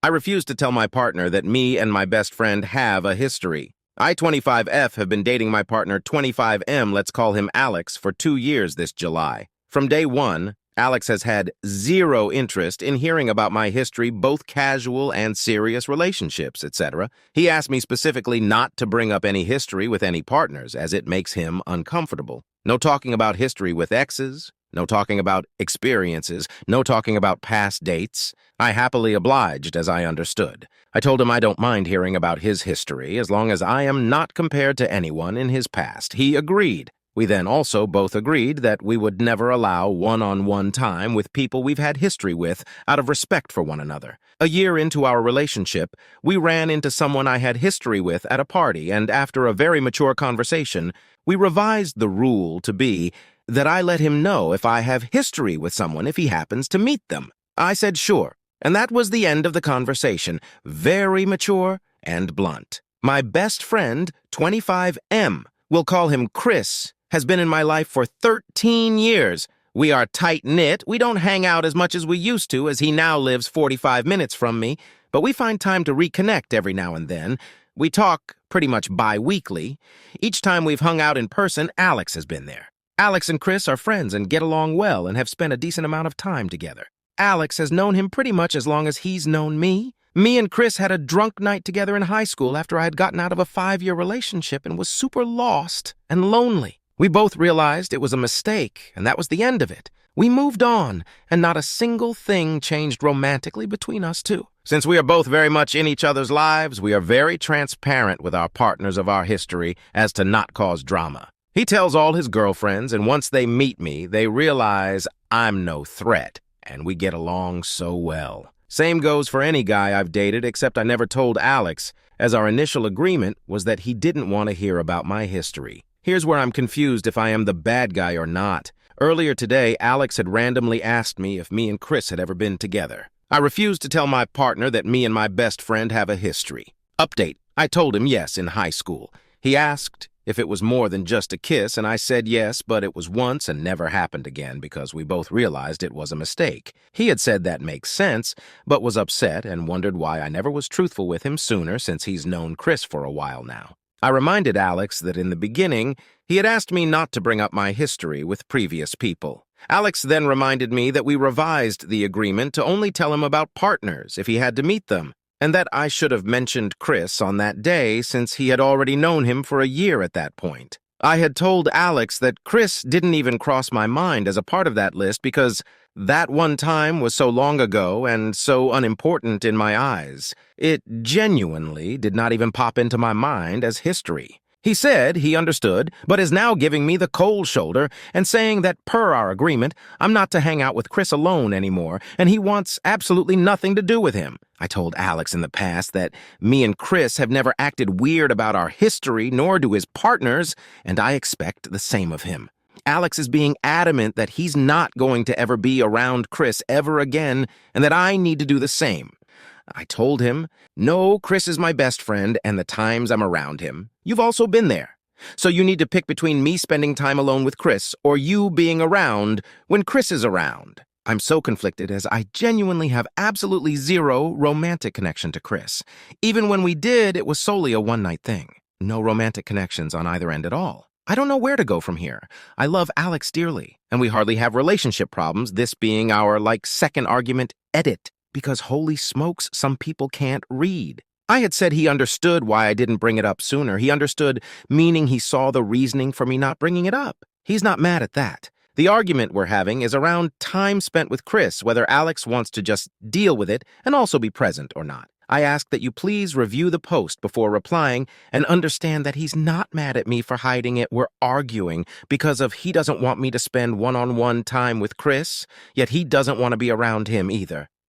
I refuse to tell my partner that me and my best friend have a history. I, 25F, have been dating my partner 25M, let's call him Alex, for 2 years this July. From day one, Alex has had zero interest in hearing about my history, both casual and serious relationships, etc. He asked me specifically not to bring up any history with any partners, as it makes him uncomfortable. No talking about history with exes, no talking about experiences, no talking about past dates. I happily obliged, as I understood. I told him I don't mind hearing about his history as long as I am not compared to anyone in his past. He agreed. We then also both agreed that we would never allow one-on-one time with people we've had history with out of respect for one another. A year into our relationship, we ran into someone I had history with at a party, and after a very mature conversation, we revised the rule to be that I let him know if I have history with someone if he happens to meet them. I said sure, and that was the end of the conversation. Very mature and blunt. My best friend, 25M, we'll call him Chris, has been in my life for 13 years. We are tight-knit. We don't hang out as much as we used to, as he now lives 45 minutes from me, but we find time to reconnect every now and then. We talk pretty much bi-weekly. Each time we've hung out in person, Alex has been there. Alex and Chris are friends and get along well and have spent a decent amount of time together. Alex has known him pretty much as long as he's known me. Me and Chris had a drunk night together in high school after I had gotten out of a 5-year relationship and was super lost and lonely. We both realized it was a mistake, and that was the end of it. We moved on, and not a single thing changed romantically between us two. Since we are both very much in each other's lives, we are very transparent with our partners of our history as to not cause drama. He tells all his girlfriends, and once they meet me, they realize I'm no threat, and we get along so well. Same goes for any guy I've dated, except I never told Alex, as our initial agreement was that he didn't want to hear about my history. Here's where I'm confused if I am the bad guy or not. Earlier today, Alex had randomly asked me if me and Chris had ever been together. I refused to tell my partner that me and my best friend have a history. Update: I told him yes in high school. He asked if it was more than just a kiss, and I said yes, but it was once and never happened again because we both realized it was a mistake. He had said that makes sense, but was upset and wondered why I never was truthful with him sooner since he's known Chris for a while now. I reminded Alex that in the beginning, he had asked me not to bring up my history with previous people. Alex then reminded me that we revised the agreement to only tell him about partners if he had to meet them, and that I should have mentioned Chris on that day since he had already known him for a year at that point. I had told Alex that Chris didn't even cross my mind as a part of that list because that one time was so long ago and so unimportant in my eyes. It genuinely did not even pop into my mind as history. He said he understood, but is now giving me the cold shoulder and saying that per our agreement, I'm not to hang out with Chris alone anymore, and he wants absolutely nothing to do with him. I told Alex in the past that me and Chris have never acted weird about our history, nor do his partners, and I expect the same of him. Alex is being adamant that he's not going to ever be around Chris ever again, and that I need to do the same. I told him, no, Chris is my best friend, and the times I'm around him, you've also been there. So you need to pick between me spending time alone with Chris or you being around when Chris is around. I'm so conflicted as I genuinely have absolutely zero romantic connection to Chris. Even when we did, it was solely a one-night thing. No romantic connections on either end at all. I don't know where to go from here. I love Alex dearly, and we hardly have relationship problems, this being our, second argument edit. Because holy smokes, some people can't read. I had said he understood why I didn't bring it up sooner. He understood, meaning he saw the reasoning for me not bringing it up. He's not mad at that. The argument we're having is around time spent with Chris, whether Alex wants to just deal with it and also be present or not. I ask that you please review the post before replying and understand that he's not mad at me for hiding it. We're arguing because of he doesn't want me to spend one-on-one time with Chris, yet he doesn't want to be around him either.